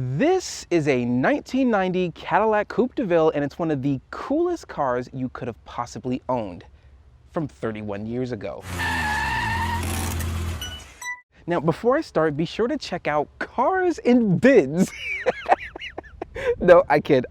This is a 1990 Cadillac Coupe DeVille, and it's one of the coolest cars you could have possibly owned from 31 years ago. Now, before I start, be sure to check out Cars and Bids. No, I kid.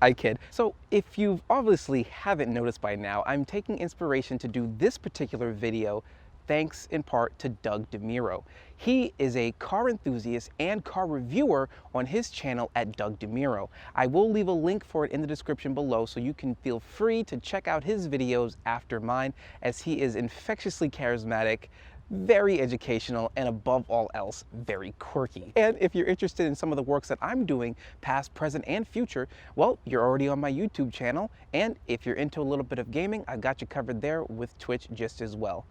So if you obviously haven't noticed by now, I'm taking inspiration to do this particular video thanks in part to Doug DeMuro. He is a car enthusiast and car reviewer on his channel at Doug DeMuro. I will leave a link for it in the description below so you can feel free to check out his videos after mine, as he is infectiously charismatic, very educational, and above all else, very quirky. And if you're interested in some of the works that I'm doing, past, present, and future, well, you're already on my YouTube channel. And if you're into a little bit of gaming, I've got you covered there with Twitch just as well,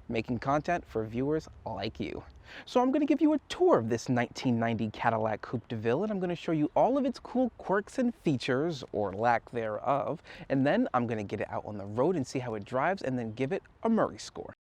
making content for viewers like you. So I'm going to give you a tour of this 1990 Cadillac Coupe DeVille, and I'm going to show you all of its cool quirks and features, or lack thereof, and then I'm going to get it out on the road and see how it drives, and then give it a Murray score.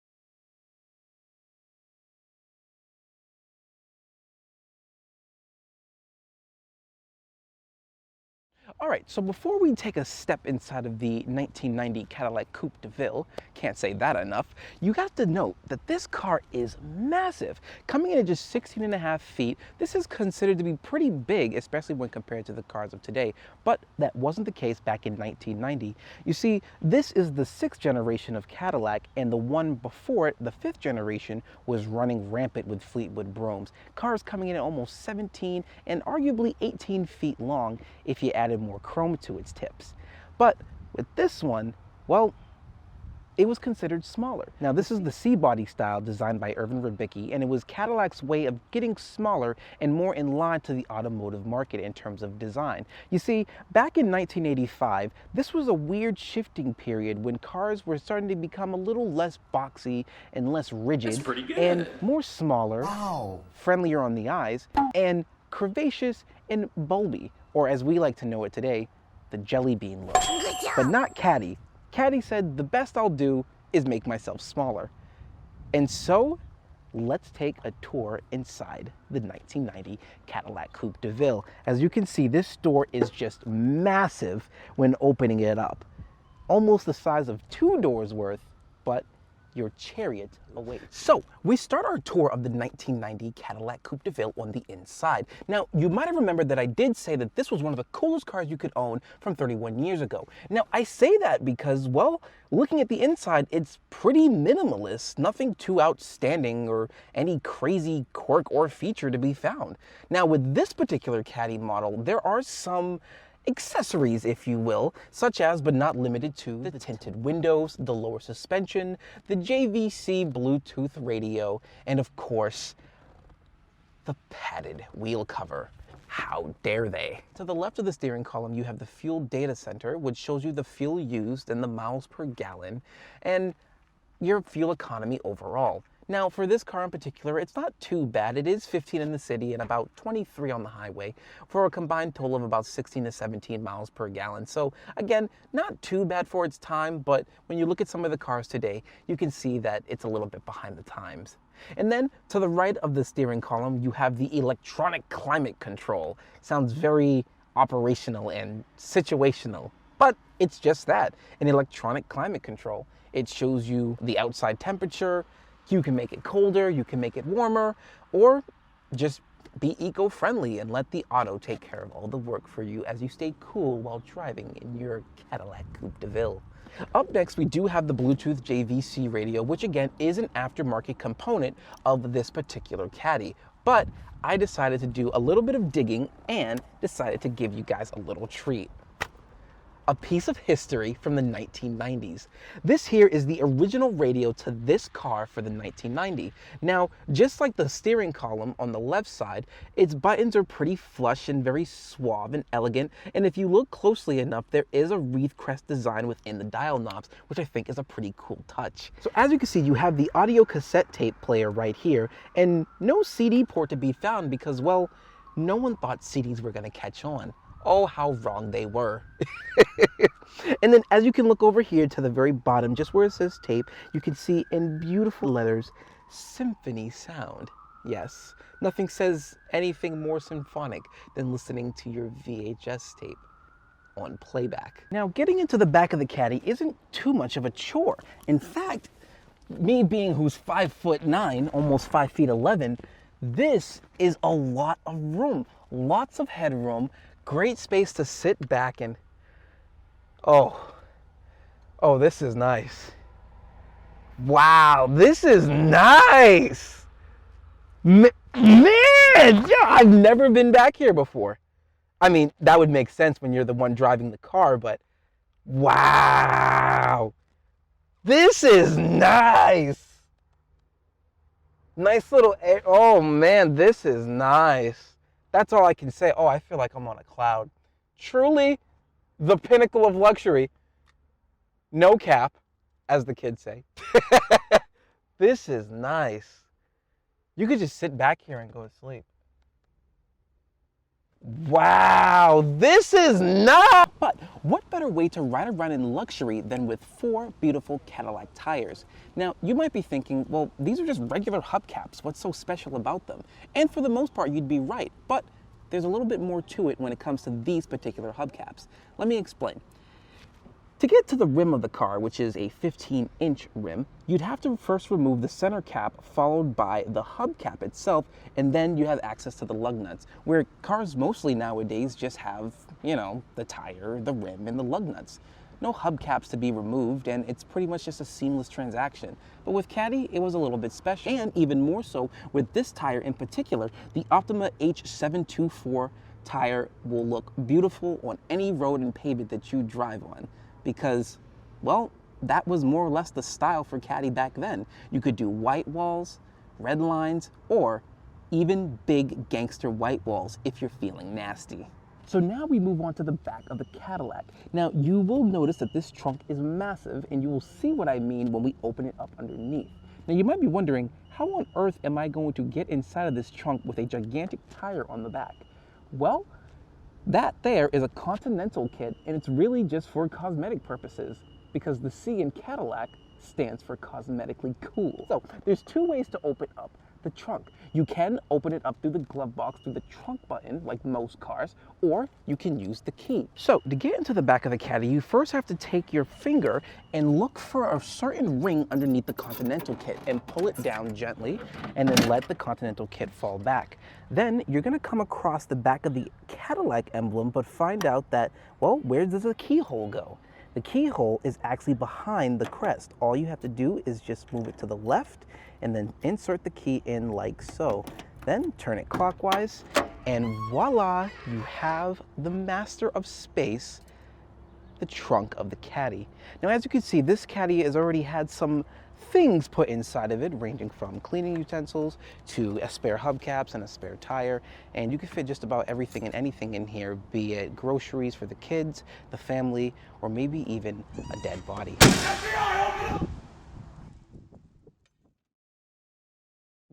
All right, so before we take a step inside of the 1990 Cadillac Coupe DeVille, can't say that enough, you got to note that this car is massive. Coming in at just 16.5 feet, this is considered to be pretty big, especially when compared to the cars of today, but that wasn't the case back in 1990. You see, this is the 6th generation of Cadillac, and the one before it, the 5th generation, was running rampant with Fleetwood Bromes. Cars coming in at almost 17 and arguably 18 feet long if you added more chrome to its tips. But with this one, well, it was considered smaller. Now, this is the C-body style designed by Irvin Ribicki, and it was Cadillac's way of getting smaller and more in line to the automotive market in terms of design. You see, back in 1985, this was a weird shifting period when cars were starting to become a little less boxy and less rigid and more smaller, friendlier on the eyes, and curvaceous and bulby, or as we like to know it today, the jelly bean look. But not Caddy. Caddy said, the best I'll do is make myself smaller. And so, let's take a tour inside the 1990 Cadillac Coupe DeVille. As you can see, this door is just massive when opening it up. Almost the size of 2 doors worth, but your chariot awaits. So, we start our tour of the 1990 Cadillac Coupe DeVille on the inside. Now, you might have remembered that I did say that this was one of the coolest cars you could own from 31 years ago. Now, I say that because, well, looking at the inside, it's pretty minimalist, nothing too outstanding or any crazy quirk or feature to be found. Now, with this particular Caddy model, there are some accessories, if you will, such as, but not limited to, the tinted windows, the lower suspension, the JVC Bluetooth radio, and of course, the padded wheel cover. How dare they? To the left of the steering column, you have the fuel data center, which shows you the fuel used and the miles per gallon, and your fuel economy overall. Now, for this car in particular, it's not too bad. It is 15 in the city and about 23 on the highway for a combined total of about 16 to 17 miles per gallon. So again, not too bad for its time, but when you look at some of the cars today, you can see that it's a little bit behind the times. And then to the right of the steering column, you have the electronic climate control. Sounds very operational and situational, but it's just that, an electronic climate control. It shows you the outside temperature. You can make it colder, you can make it warmer, or just be eco-friendly and let the auto take care of all the work for you as you stay cool while driving in your Cadillac Coupe DeVille. Up next, we do have the Bluetooth JVC radio, which again is an aftermarket component of this particular Caddy. But I decided to do a little bit of digging and decided to give you guys a little treat. A piece of history from the 1990s. This here is the original radio to this car for the 1990. Now, just like the steering column on the left side, its buttons are pretty flush and very suave and elegant, and if you look closely enough, there is a wreath crest design within the dial knobs, which I think is a pretty cool touch. So as you can see, you have the audio cassette tape player right here, and no CD port to be found because, well, no one thought CDs were going to catch on. Oh, how wrong they were. And then as you can look over here to the very bottom, just where it says tape, you can see in beautiful letters, Symphony Sound. Yes, nothing says anything more symphonic than listening to your VHS tape on playback. Now, getting into the back of the Caddy isn't too much of a chore. In fact, me being who's 5'9", almost 5'11", this is a lot of room, lots of headroom, great space to sit back and, oh, this is nice. Wow, this is nice. Man, yeah, I've never been back here before. I mean, that would make sense when you're the one driving the car, but wow, this is nice. Nice little, oh man, this is nice. That's all I can say. Oh, I feel like I'm on a cloud. Truly the pinnacle of luxury. No cap, as the kids say. This is nice. You could just sit back here and go to sleep. Wow, this is nice! But what better way to ride around in luxury than with 4 beautiful Cadillac tires? Now, you might be thinking, well, these are just regular hubcaps. What's so special about them? And for the most part, you'd be right. But there's a little bit more to it when it comes to these particular hubcaps. Let me explain. To get to the rim of the car, which is a 15-inch rim, you'd have to first remove the center cap, followed by the hubcap itself, and then you have access to the lug nuts, where cars mostly nowadays just have, you know, the tire, the rim, and the lug nuts. No hubcaps to be removed, and it's pretty much just a seamless transaction. But with Caddy, it was a little bit special, and even more so with this tire in particular. The Optima H724 tire will look beautiful on any road and pavement that you drive on. Because, well, that was more or less the style for Caddy back then. You could do white walls, red lines, or even big gangster white walls if you're feeling nasty. So now we move on to the back of the Cadillac. Now, you will notice that this trunk is massive, and you will see what I mean when we open it up underneath. Now, you might be wondering, how on earth am I going to get inside of this trunk with a gigantic tire on the back? Well, that there is a Continental kit, and it's really just for cosmetic purposes because the C in Cadillac stands for cosmetically cool. So there's 2 ways to open up the trunk. You can open it up through the glove box through the trunk button like most cars, or you can use the key. So to get into the back of the Caddy, you first have to take your finger and look for a certain ring underneath the Continental kit and pull it down gently and then let the Continental kit fall back. Then you're gonna come across the back of the Cadillac emblem but find out that, well, where does the keyhole go? The keyhole is actually behind the crest. All you have to do is just move it to the left and then insert the key in like so. Then turn it clockwise and voila, you have the master of space, the trunk of the Caddy. Now, as you can see, this Caddy has already had some things put inside of it, ranging from cleaning utensils to a spare hubcaps and a spare tire, and you can fit just about everything and anything in here, be it groceries for the kids, the family, or maybe even a dead body.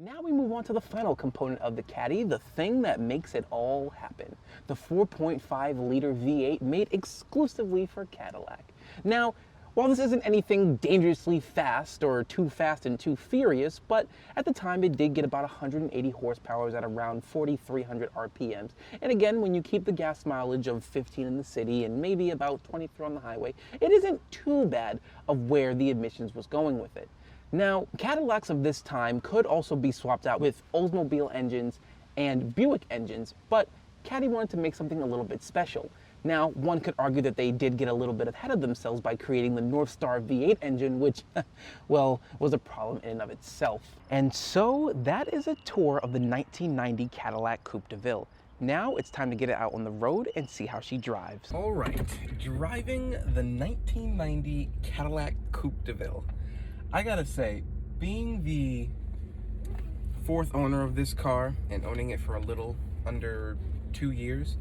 Now we move on to the final component of the Caddy, the thing that makes it all happen. The 4.5-liter V8 made exclusively for Cadillac. Now, while this isn't anything dangerously fast or too fast and too furious, but at the time it did get about 180 horsepower at around 4,300 RPMs. And again, when you keep the gas mileage of 15 in the city and maybe about 23 on the highway, it isn't too bad of where the emissions was going with it. Now, Cadillacs of this time could also be swapped out with Oldsmobile engines and Buick engines, but Caddy wanted to make something a little bit special. Now, one could argue that they did get a little bit ahead of themselves by creating the North Star V8 engine, which, well, was a problem in and of itself. And so that is a tour of the 1990 Cadillac Coupe DeVille. Now it's time to get it out on the road and see how she drives. All right, driving the 1990 Cadillac Coupe DeVille. I gotta say, being the 4th owner of this car and owning it for a little under 2 years,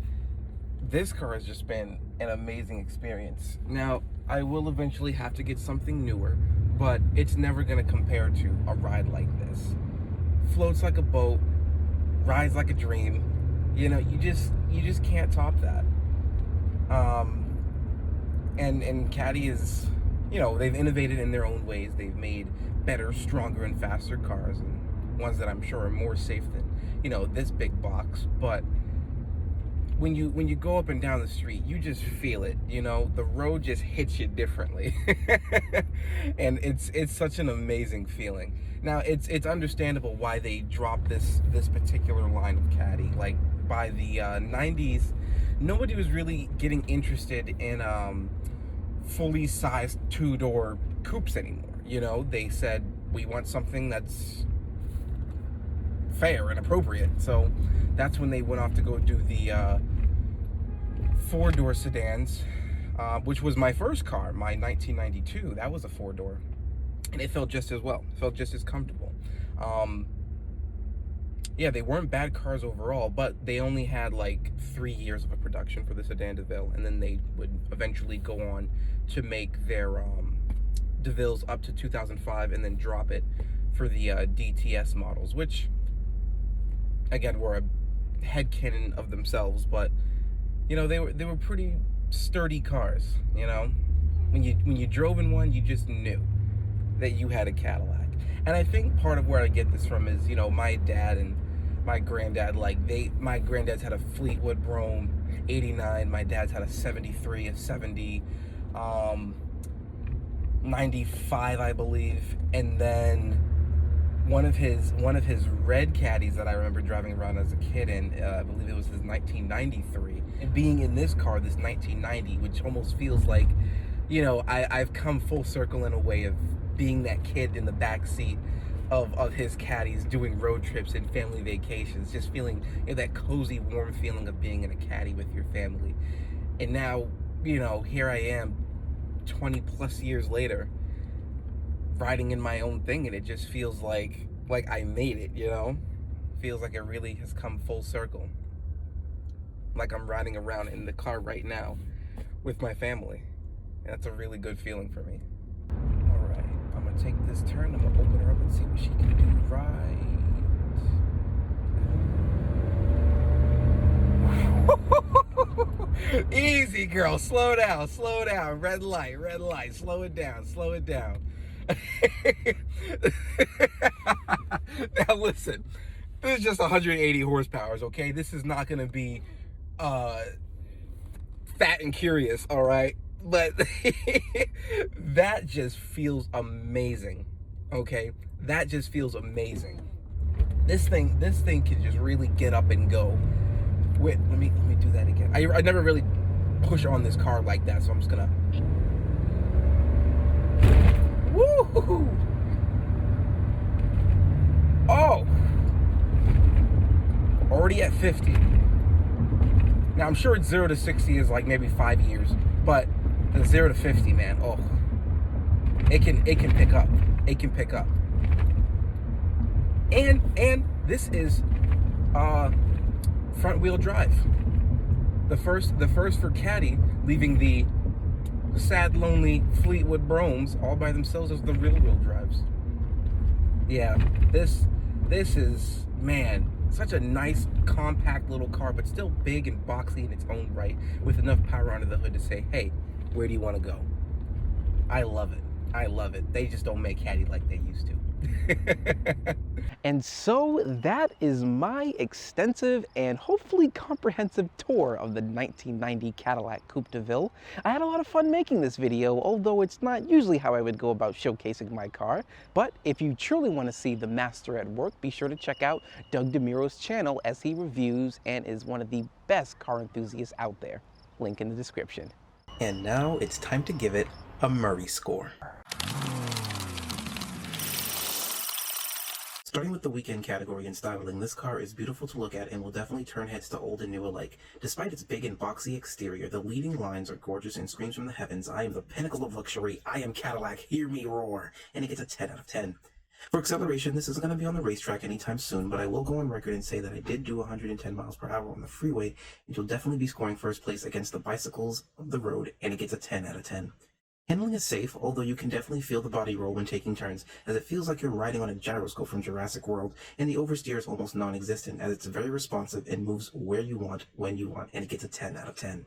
this car has just been an amazing experience. Now, I will eventually have to get something newer, but it's never gonna compare to a ride like this. Floats like a boat, rides like a dream. You know, you just can't top that. And Caddy is, you know, they've innovated in their own ways. They've made better, stronger, and faster cars. And ones that I'm sure are more safe than, you know, this big box. But when you go up and down the street, you just feel it, you know, the road just hits you differently. And it's such an amazing feeling. Now it's understandable why they dropped this particular line of Caddy. Like by the 90s, nobody was really getting interested in fully sized two-door coupes anymore. You know, they said we want something that's fair and appropriate. So that's when they went off to go do the four-door sedans, which was my first car, my 1992. That was a four-door, and it felt just as well. It felt just as comfortable. Yeah, they weren't bad cars overall, but they only had like 3 years of a production for the Sedan DeVille, and then they would eventually go on to make their DeVilles up to 2005, and then drop it for the DTS models, which again were a headcanon of themselves, but you know, they were pretty sturdy cars. You know, when you drove in one, you just knew that you had a Cadillac. And I think part of where I get this from is, you know, my dad and my granddad, like my granddad's had a Fleetwood Brougham 89, my dad's had a 73, a 70, 95, I believe, and then one of his red caddies that I remember driving around as a kid in, I believe it was his 1993. And being in this car, this 1990, which almost feels like, you know, I've come full circle in a way of being that kid in the back seat of his caddies doing road trips and family vacations, just feeling, you know, that cozy, warm feeling of being in a caddy with your family. And now, you know, here I am 20 plus years later, riding in my own thing, and it just feels like I made it, you know? Feels like it really has come full circle. Like I'm riding around in the car right now with my family. And that's a really good feeling for me. All right, I'm gonna take this turn, I'm gonna open her up and see what she can do right. Easy, girl, slow down, red light, slow it down. Now listen, this is just 180 horsepower, okay? This is not gonna be fat and curious, all right? But that just feels amazing, okay? That just feels amazing. This thing can just really get up and go. Wait, let me do that again. I never really push on this car like that, so I'm just gonna. Woo! Oh! Already at 50. Now I'm sure it's 0 to 60 is like maybe 5 years, but the 0 to 50, man, oh, it can pick up. It can pick up. And this is front wheel drive. The first for Caddy, leaving the sad, lonely Fleetwood Broughams all by themselves as the rear wheel drives. Yeah, this is, man, such a nice, compact little car, but still big and boxy in its own right, with enough power under the hood to say, hey, where do you want to go? I love it. I love it. They just don't make Caddy like they used to. And so that is my extensive and hopefully comprehensive tour of the 1990 Cadillac Coupe DeVille. I had a lot of fun making this video, although it's not usually how I would go about showcasing my car. But if you truly want to see the master at work, be sure to check out Doug DeMuro's channel, as he reviews and is one of the best car enthusiasts out there. Link in the description. And now it's time to give it a Murray score. Starting with the weekend category and styling, this car is beautiful to look at and will definitely turn heads to old and new alike. Despite its big and boxy exterior, the leading lines are gorgeous and screams from the heavens, I am the pinnacle of luxury, I am Cadillac, hear me roar, and it gets a 10 out of 10. For acceleration, this isn't going to be on the racetrack anytime soon, but I will go on record and say that I did do 110 miles per hour on the freeway, and you'll definitely be scoring first place against the bicycles of the road, and it gets a 10 out of 10. Handling is safe, although you can definitely feel the body roll when taking turns, as it feels like you're riding on a gyroscope from Jurassic World, and the oversteer is almost non-existent, as it's very responsive and moves where you want, when you want, and it gets a 10 out of 10.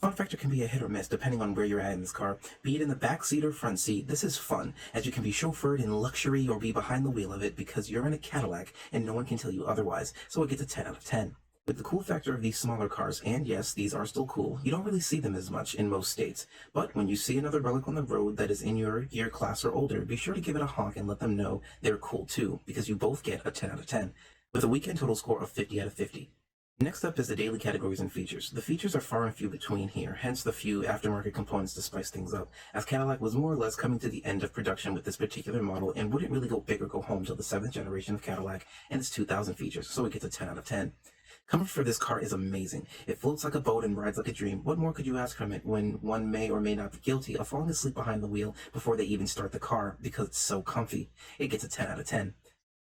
Fun factor can be a hit or miss depending on where you're at in this car. Be it in the back seat or front seat, this is fun, as you can be chauffeured in luxury or be behind the wheel of it because you're in a Cadillac and no one can tell you otherwise, so it gets a 10 out of 10. With the cool factor of these smaller cars, and yes, these are still cool, you don't really see them as much in most states. But when you see another relic on the road that is in your year class or older, be sure to give it a honk and let them know they're cool too, because you both get a 10 out of 10, with a weekend total score of 50 out of 50. Next up is the daily categories and features. The features are far and few between here, hence the few aftermarket components to spice things up, as Cadillac was more or less coming to the end of production with this particular model and wouldn't really go big or go home till the 7th generation of Cadillac and its 2000 features, so it gets a 10 out of 10. Comfort for this car is amazing. It floats like a boat and rides like a dream. What more could you ask from it when one may or may not be guilty of falling asleep behind the wheel before they even start the car because it's so comfy? It gets a 10 out of 10.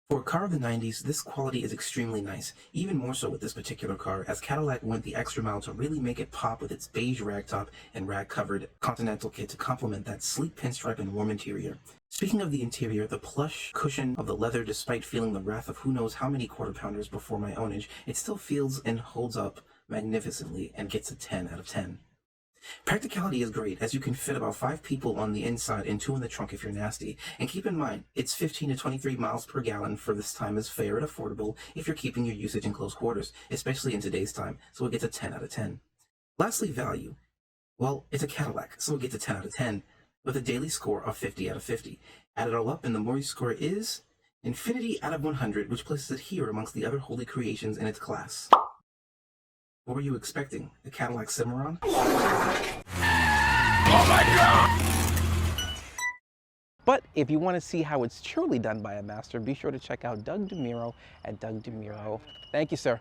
For a car of the 90s, this quality is extremely nice, even more so with this particular car, as Cadillac went the extra mile to really make it pop with its beige ragtop and rag-covered Continental kit to complement that sleek pinstripe and warm interior. Speaking of the interior, the plush cushion of the leather, despite feeling the wrath of who knows how many quarter-pounders before my ownage, it still feels and holds up magnificently and gets a 10 out of 10. Practicality is great, as you can fit about 5 people on the inside and 2 in the trunk if you're nasty. And keep in mind, it's 15 to 23 miles per gallon for this time is fair and affordable if you're keeping your usage in close quarters, especially in today's time, so it gets a 10 out of 10. Lastly, value. Well, it's a Cadillac, so it gets a 10 out of 10, with a daily score of 50 out of 50. Add it all up, and the Maury score is infinity out of 100, which places it here amongst the other holy creations in its class. What were you expecting? A Cadillac Cimarron? Oh my God! But if you want to see how it's truly done by a master, be sure to check out Doug DeMuro at Doug DeMuro. Thank you, sir.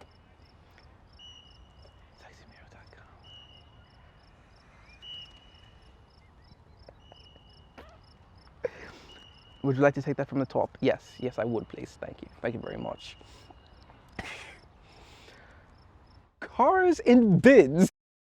Would you like to take that from the top? Yes, yes, I would, please. Thank you. Thank you very much. Cars and bids.